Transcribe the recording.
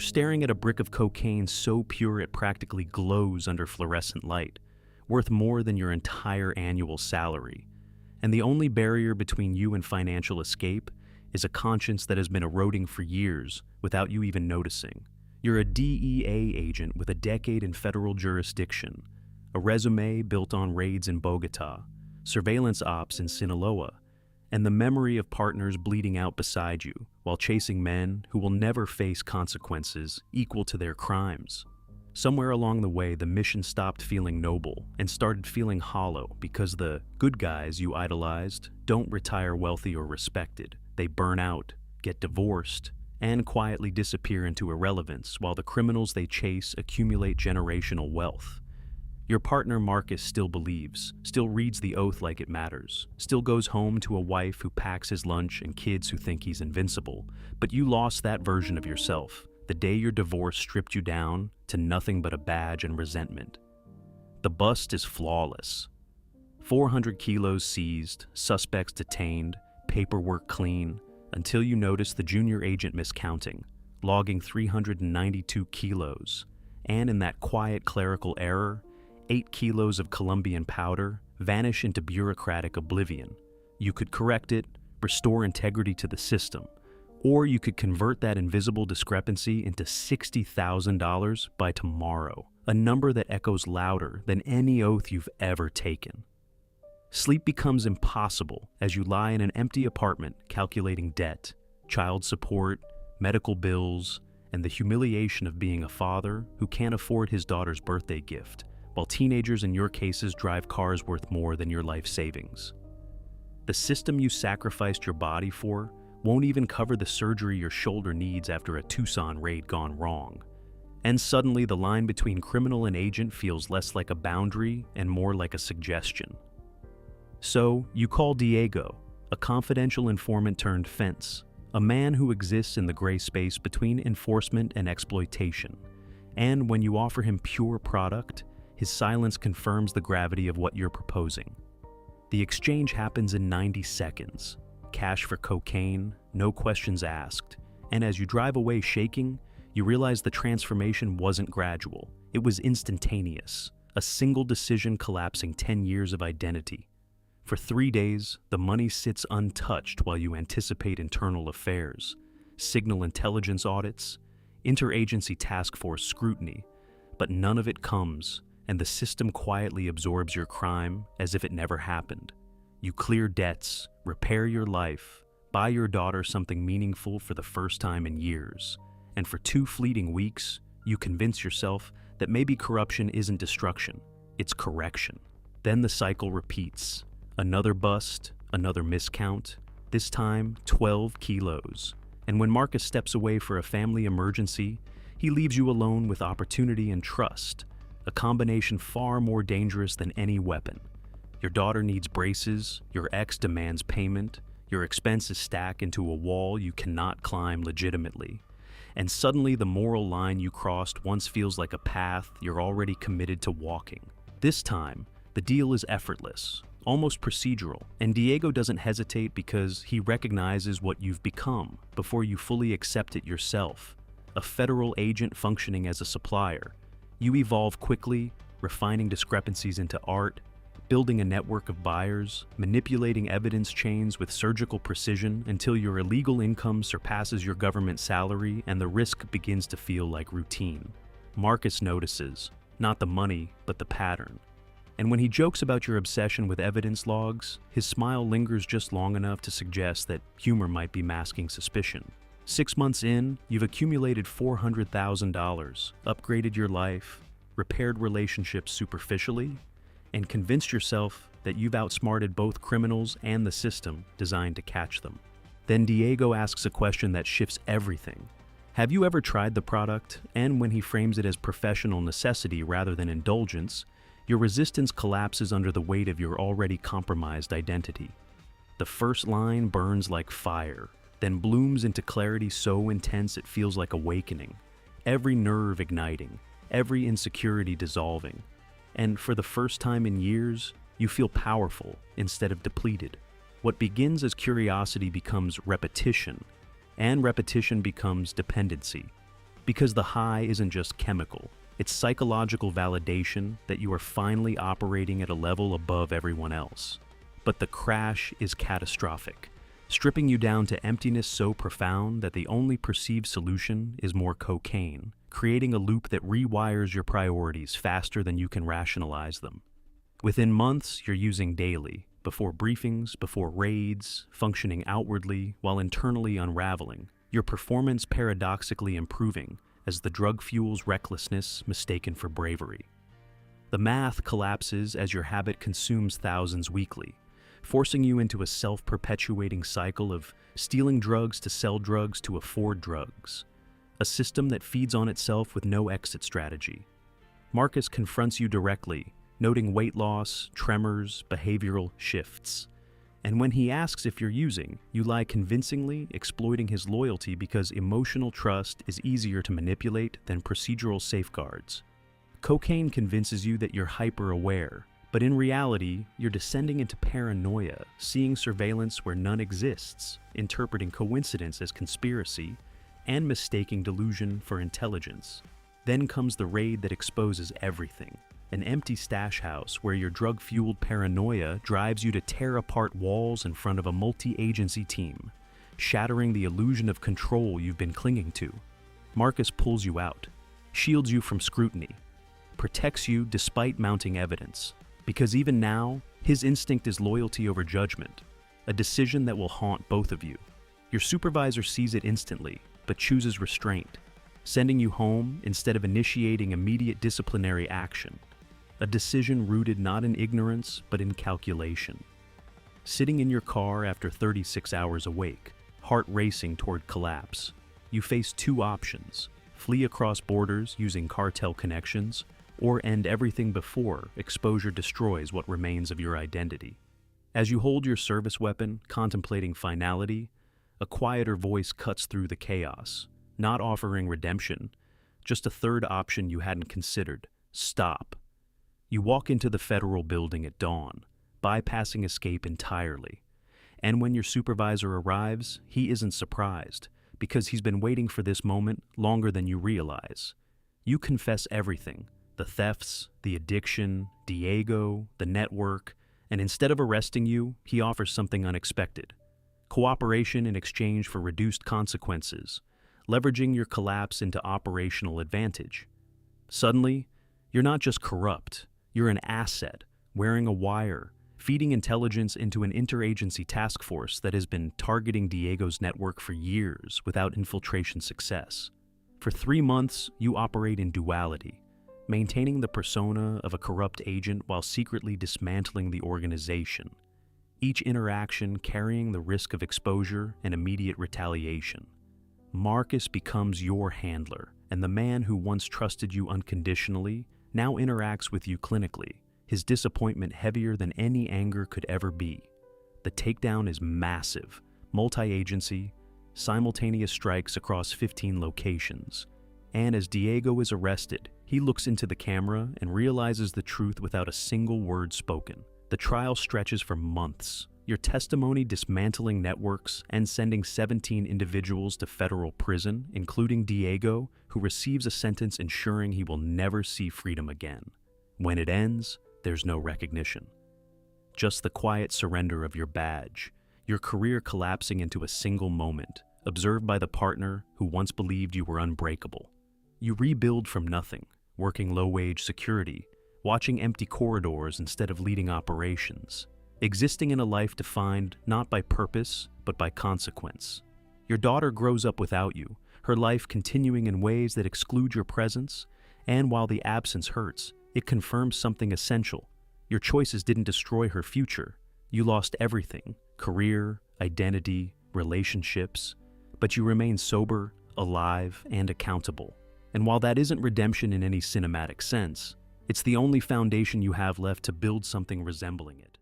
You're staring at a brick of cocaine so pure it practically glows under fluorescent light, worth more than your entire annual salary. And the only barrier between you and financial escape is a conscience that has been eroding for years without you even noticing. You're a DEA agent with a decade in federal jurisdiction, a resume built on raids in Bogota, surveillance ops in Sinaloa, and the memory of partners bleeding out beside you while chasing men who will never face consequences equal to their crimes. Somewhere along the way, the mission stopped feeling noble and started feeling hollow because the good guys you idolized don't retire wealthy or respected. They burn out, get divorced, and quietly disappear into irrelevance while the criminals they chase accumulate generational wealth. Your partner Marcus still believes, still reads the oath like it matters, still goes home to a wife who packs his lunch and kids who think he's invincible, but you lost that version of yourself the day your divorce stripped you down to nothing but a badge and resentment. The bust is flawless. 400 kilos seized, suspects detained, paperwork clean, until you notice the junior agent miscounting, logging 392 kilos, and in that quiet clerical error, 8 kilos of Colombian powder vanish into bureaucratic oblivion. You could correct it, restore integrity to the system, or you could convert that invisible discrepancy into $60,000 by tomorrow, a number that echoes louder than any oath you've ever taken. Sleep becomes impossible as you lie in an empty apartment calculating debt, child support, medical bills, and the humiliation of being a father who can't afford his daughter's birthday gift, while teenagers in your cases drive cars worth more than your life savings. The system you sacrificed your body for won't even cover the surgery your shoulder needs after a Tucson raid gone wrong. And suddenly the line between criminal and agent feels less like a boundary and more like a suggestion. So you call Diego, a confidential informant turned fence, a man who exists in the gray space between enforcement and exploitation. And when you offer him pure product, his silence confirms the gravity of what you're proposing. The exchange happens in 90 seconds. Cash for cocaine, no questions asked. And as you drive away shaking, you realize the transformation wasn't gradual. It was instantaneous, a single decision collapsing 10 years of identity. For 3 days, the money sits untouched while you anticipate internal affairs, signal intelligence audits, interagency task force scrutiny, but none of it comes, and the system quietly absorbs your crime as if it never happened. You clear debts, repair your life, buy your daughter something meaningful for the first time in years, and for 2 fleeting weeks, you convince yourself that maybe corruption isn't destruction, it's correction. Then the cycle repeats. Another bust, another miscount, this time 12 kilos. And when Marcus steps away for a family emergency, he leaves you alone with opportunity and trust, a combination far more dangerous than any weapon. Your daughter needs braces, your ex demands payment, your expenses stack into a wall you cannot climb legitimately. And suddenly the moral line you crossed once feels like a path you're already committed to walking. This time, the deal is effortless, almost procedural, and Diego doesn't hesitate because he recognizes what you've become before you fully accept it yourself. A federal agent functioning as a supplier. You evolve quickly, refining discrepancies into art, building a network of buyers, manipulating evidence chains with surgical precision until your illegal income surpasses your government salary and the risk begins to feel like routine. Marcus notices, not the money, but the pattern. And when he jokes about your obsession with evidence logs, his smile lingers just long enough to suggest that humor might be masking suspicion. 6 months in, you've accumulated $400,000, upgraded your life, repaired relationships superficially, and convinced yourself that you've outsmarted both criminals and the system designed to catch them. Then Diego asks a question that shifts everything. Have you ever tried the product? And when he frames it as professional necessity rather than indulgence, your resistance collapses under the weight of your already compromised identity. The first line burns like fire, then blooms into clarity so intense it feels like awakening, every nerve igniting, every insecurity dissolving. And for the first time in years, you feel powerful instead of depleted. What begins as curiosity becomes repetition, and repetition becomes dependency. Because the high isn't just chemical, it's psychological validation that you are finally operating at a level above everyone else. But the crash is catastrophic, stripping you down to emptiness so profound that the only perceived solution is more cocaine, creating a loop that rewires your priorities faster than you can rationalize them. Within months, you're using daily, before briefings, before raids, functioning outwardly while internally unraveling, your performance paradoxically improving as the drug fuels recklessness mistaken for bravery. The math collapses as your habit consumes thousands weekly, forcing you into a self-perpetuating cycle of stealing drugs to sell drugs to afford drugs, a system that feeds on itself with no exit strategy. Marcus confronts you directly, noting weight loss, tremors, behavioral shifts. And when he asks if you're using, you lie convincingly, exploiting his loyalty because emotional trust is easier to manipulate than procedural safeguards. Cocaine convinces you that you're hyper-aware, but in reality, you're descending into paranoia, seeing surveillance where none exists, interpreting coincidence as conspiracy, and mistaking delusion for intelligence. Then comes the raid that exposes everything. An empty stash house where your drug-fueled paranoia drives you to tear apart walls in front of a multi-agency team, shattering the illusion of control you've been clinging to. Marcus pulls you out, shields you from scrutiny, protects you despite mounting evidence, because even now, his instinct is loyalty over judgment, a decision that will haunt both of you. Your supervisor sees it instantly, but chooses restraint, sending you home instead of initiating immediate disciplinary action. A decision rooted not in ignorance, but in calculation. Sitting in your car after 36 hours awake, heart racing toward collapse, you face two options: flee across borders using cartel connections, or end everything before exposure destroys what remains of your identity. As you hold your service weapon, contemplating finality, a quieter voice cuts through the chaos, not offering redemption, just a third option you hadn't considered: stop. You walk into the federal building at dawn, bypassing escape entirely. And when your supervisor arrives, he isn't surprised, because he's been waiting for this moment longer than you realize. You confess everything: the thefts, the addiction, Diego, the network, and instead of arresting you, he offers something unexpected: cooperation in exchange for reduced consequences, leveraging your collapse into operational advantage. Suddenly, you're not just corrupt, you're an asset, wearing a wire, feeding intelligence into an interagency task force that has been targeting Diego's network for years without infiltration success. For 3 months, you operate in duality, maintaining the persona of a corrupt agent while secretly dismantling the organization, each interaction carrying the risk of exposure and immediate retaliation. Marcus becomes your handler, and the man who once trusted you unconditionally now interacts with you clinically, his disappointment heavier than any anger could ever be. The takedown is massive, multi-agency, simultaneous strikes across 15 locations. And as Diego is arrested, he looks into the camera and realizes the truth without a single word spoken. The trial stretches for months, your testimony dismantling networks and sending 17 individuals to federal prison, including Diego, who receives a sentence ensuring he will never see freedom again. When it ends, there's no recognition. Just the quiet surrender of your badge, your career collapsing into a single moment, observed by the partner who once believed you were unbreakable. You rebuild from nothing, working low-wage security, watching empty corridors instead of leading operations, existing in a life defined not by purpose, but by consequence. Your daughter grows up without you, her life continuing in ways that exclude your presence, and while the absence hurts, it confirms something essential. Your choices didn't destroy her future. You lost everything: career, identity, relationships, but you remain sober, alive, and accountable. And while that isn't redemption in any cinematic sense, it's the only foundation you have left to build something resembling it.